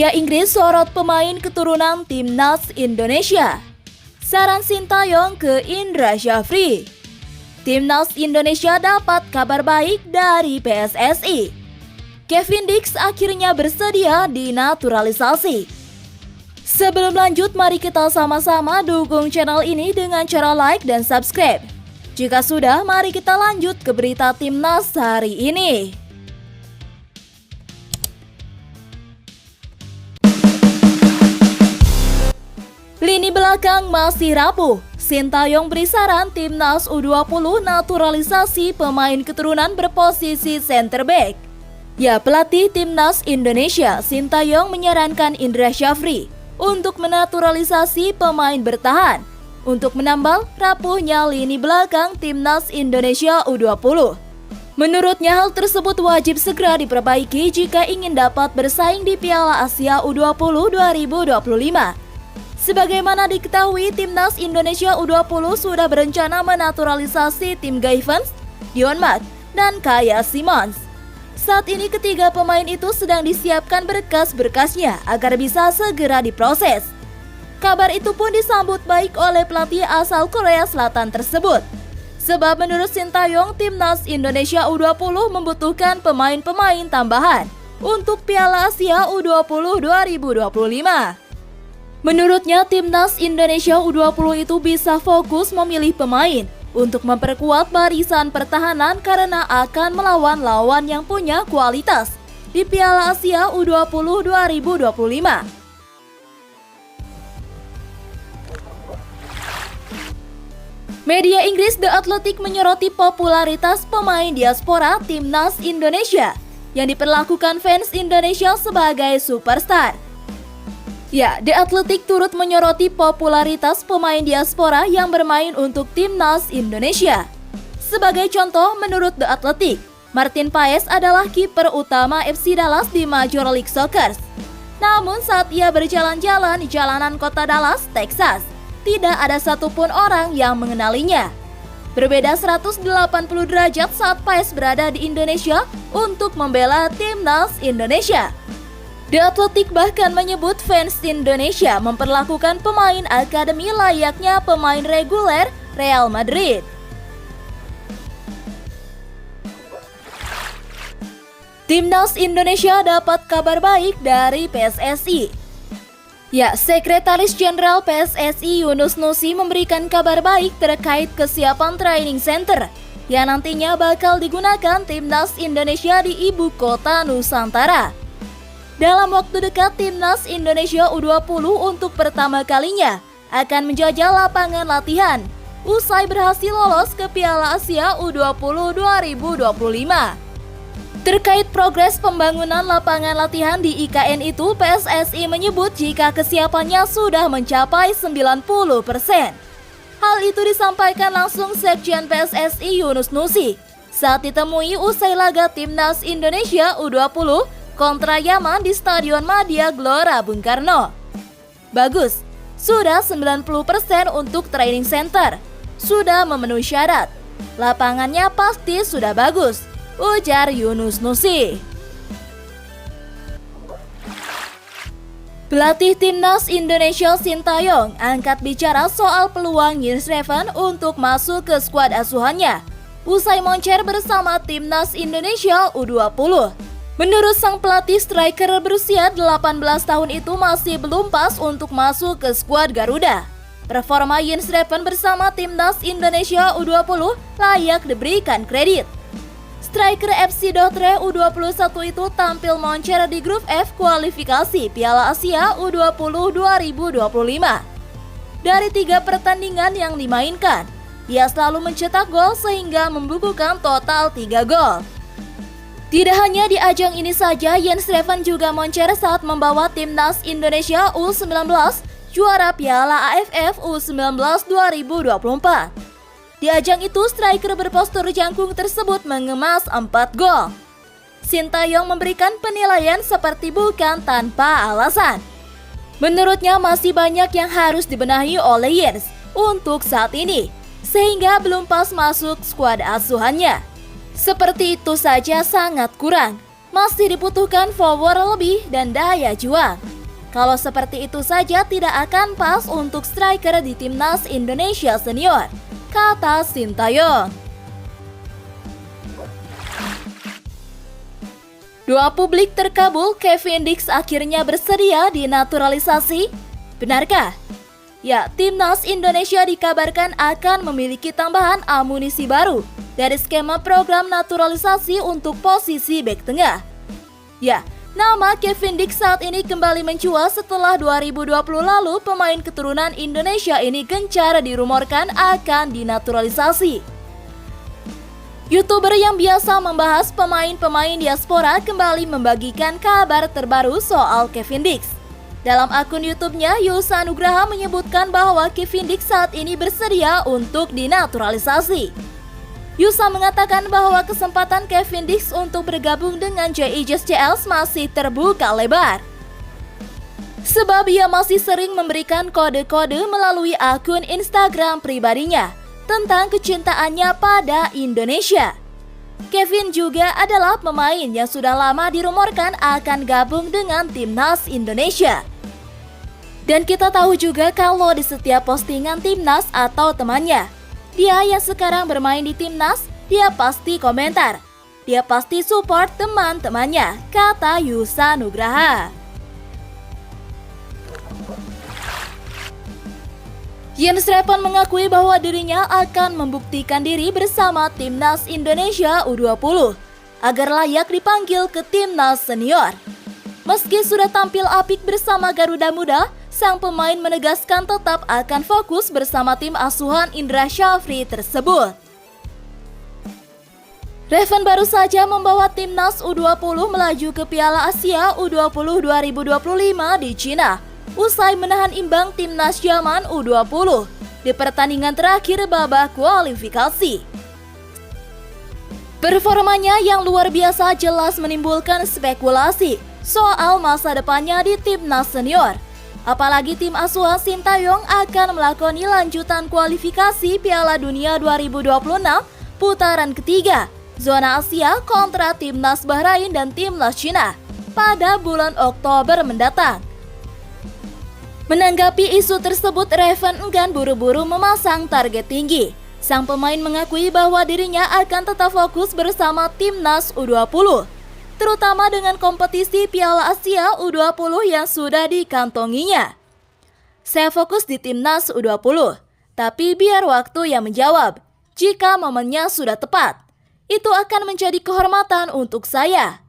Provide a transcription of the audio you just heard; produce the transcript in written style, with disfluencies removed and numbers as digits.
Media Inggris sorot pemain keturunan Timnas Indonesia. Saran Sintayong ke Indra Syafri. Timnas Indonesia dapat kabar baik dari PSSI. Kevin Dix akhirnya bersedia dinaturalisasi. Sebelum lanjut, mari kita sama-sama dukung channel ini dengan cara like dan subscribe. Jika sudah, mari kita lanjut ke berita Timnas hari ini. Lini belakang masih rapuh. Sintayong beri saran Timnas U20 naturalisasi pemain keturunan berposisi center back. Ya, pelatih Timnas Indonesia Sintayong menyarankan Indra Syafri untuk menaturalisasi pemain bertahan untuk menambal rapuhnya lini belakang Timnas Indonesia U20. Menurutnya, hal tersebut wajib segera diperbaiki jika ingin dapat bersaing di Piala Asia U20 2025. Sebagaimana diketahui, Timnas Indonesia U20 sudah berencana menaturalisasi Tim Gayvens, Dionmat, dan Kaya Simons. Saat ini ketiga pemain itu sedang disiapkan berkas-berkasnya agar bisa segera diproses. Kabar itu pun disambut baik oleh pelatih asal Korea Selatan tersebut. Sebab menurut Sintayong, Timnas Indonesia U20 membutuhkan pemain-pemain tambahan untuk Piala Asia U20 2025. Menurutnya, Timnas Indonesia U20 itu bisa fokus memilih pemain untuk memperkuat barisan pertahanan karena akan melawan lawan yang punya kualitas di Piala Asia U20 2025. Media Inggris The Athletic menyoroti popularitas pemain diaspora Timnas Indonesia yang diperlakukan fans Indonesia sebagai superstar. Ya, The Athletic turut menyoroti popularitas pemain diaspora yang bermain untuk Timnas Indonesia. Sebagai contoh, menurut The Athletic, Martin Paes adalah kiper utama FC Dallas di Major League Soccer. Namun saat ia berjalan-jalan di jalanan kota Dallas, Texas, tidak ada satupun orang yang mengenalinya. Berbeda 180 derajat saat Paes berada di Indonesia untuk membela Timnas Indonesia. The Athletic bahkan menyebut fans Indonesia memperlakukan pemain akademi layaknya pemain reguler Real Madrid. Timnas Indonesia dapat kabar baik dari PSSI. Ya, Sekretaris Jenderal PSSI Yunus Nusi memberikan kabar baik terkait kesiapan training center yang nantinya bakal digunakan Timnas Indonesia di ibu kota Nusantara. Dalam waktu dekat, Timnas Indonesia U20 untuk pertama kalinya akan menjajal lapangan latihan usai berhasil lolos ke Piala Asia U20 2025. Terkait progres pembangunan lapangan latihan di IKN itu, PSSI menyebut jika kesiapannya sudah mencapai 90%. Hal itu disampaikan langsung Sekjen PSSI Yunus Nusi saat ditemui usai laga Timnas Indonesia U20 kontra Yaman di Stadion Madia Glora Bung Karno. Bagus, sudah 90% untuk training center, sudah memenuhi syarat. Lapangannya pasti sudah bagus, ujar Yunus Nusi. Pelatih Timnas Indonesia Sintayong angkat bicara soal peluang Jens Reven untuk masuk ke skuad asuhannya usai moncer bersama Timnas Indonesia U20. Menurut sang pelatih, striker berusia 18 tahun itu masih belum pas untuk masuk ke skuad Garuda. Performa Jens Reven bersama Timnas Indonesia U20 layak diberikan kredit. Striker FC Dordrecht U21 itu tampil moncer di grup F kualifikasi Piala Asia U20 2025. Dari 3 pertandingan yang dimainkan, ia selalu mencetak gol sehingga membukukan total 3 gol. Tidak hanya di ajang ini saja, Jens Reven juga moncer saat membawa Timnas Indonesia U19 juara Piala AFF U19 2024. Di ajang itu, striker berpostur jangkung tersebut mengemas 4 gol. Sintayong memberikan penilaian seperti bukan tanpa alasan. Menurutnya masih banyak yang harus dibenahi oleh Jens untuk saat ini, sehingga belum pas masuk skuad asuhannya. Seperti itu saja sangat kurang. Masih dibutuhkan power lebih dan daya juang. Kalau seperti itu saja tidak akan pas untuk striker di Timnas Indonesia Senior, kata Sintayong. Doa publik terkabul, Kevin Dix akhirnya bersedia dinaturalisasi. Benarkah? Ya, Timnas Indonesia dikabarkan akan memiliki tambahan amunisi baru dari skema program naturalisasi untuk posisi bek tengah. Ya, nama Kevin Dix saat ini kembali mencuat setelah 2020 lalu pemain keturunan Indonesia ini gencar dirumorkan akan dinaturalisasi. YouTuber yang biasa membahas pemain-pemain diaspora kembali membagikan kabar terbaru soal Kevin Dix. Dalam akun YouTube-nya, Yusa Nugraha menyebutkan bahwa Kevin Dix saat ini bersedia untuk dinaturalisasi. Yusa mengatakan bahwa kesempatan Kevin Dix untuk bergabung dengan JIJSCL masih terbuka lebar. Sebab ia masih sering memberikan kode-kode melalui akun Instagram pribadinya tentang kecintaannya pada Indonesia. Kevin juga adalah pemain yang sudah lama dirumorkan akan gabung dengan Timnas Indonesia. Dan kita tahu juga kalau di setiap postingan Timnas atau temannya, dia yang sekarang bermain di Timnas, dia pasti komentar. Dia pasti support teman-temannya, kata Yusa Nugraha. Jens Repan mengakui bahwa dirinya akan membuktikan diri bersama Timnas Indonesia U20 agar layak dipanggil ke Timnas Senior. Meski sudah tampil apik bersama Garuda Muda, sang pemain menegaskan tetap akan fokus bersama tim asuhan Indra Syafri tersebut. Revan baru saja membawa Timnas U20 melaju ke Piala Asia U20 2025 di Cina, usai menahan imbang Timnas Yaman U20 di pertandingan terakhir babak kualifikasi. Performanya yang luar biasa jelas menimbulkan spekulasi soal masa depannya di Timnas Senior. Apalagi tim asuhan Sintayong akan melakoni lanjutan kualifikasi Piala Dunia 2026 putaran ketiga zona Asia kontra Timnas Bahrain dan Timnas Cina pada bulan Oktober mendatang. Menanggapi isu tersebut, Revan enggan buru-buru memasang target tinggi. Sang pemain mengakui bahwa dirinya akan tetap fokus bersama Timnas U20, terutama dengan kompetisi Piala Asia U20 yang sudah dikantonginya. Saya fokus di Timnas U20, tapi biar waktu yang menjawab. Jika momennya sudah tepat, itu akan menjadi kehormatan untuk saya.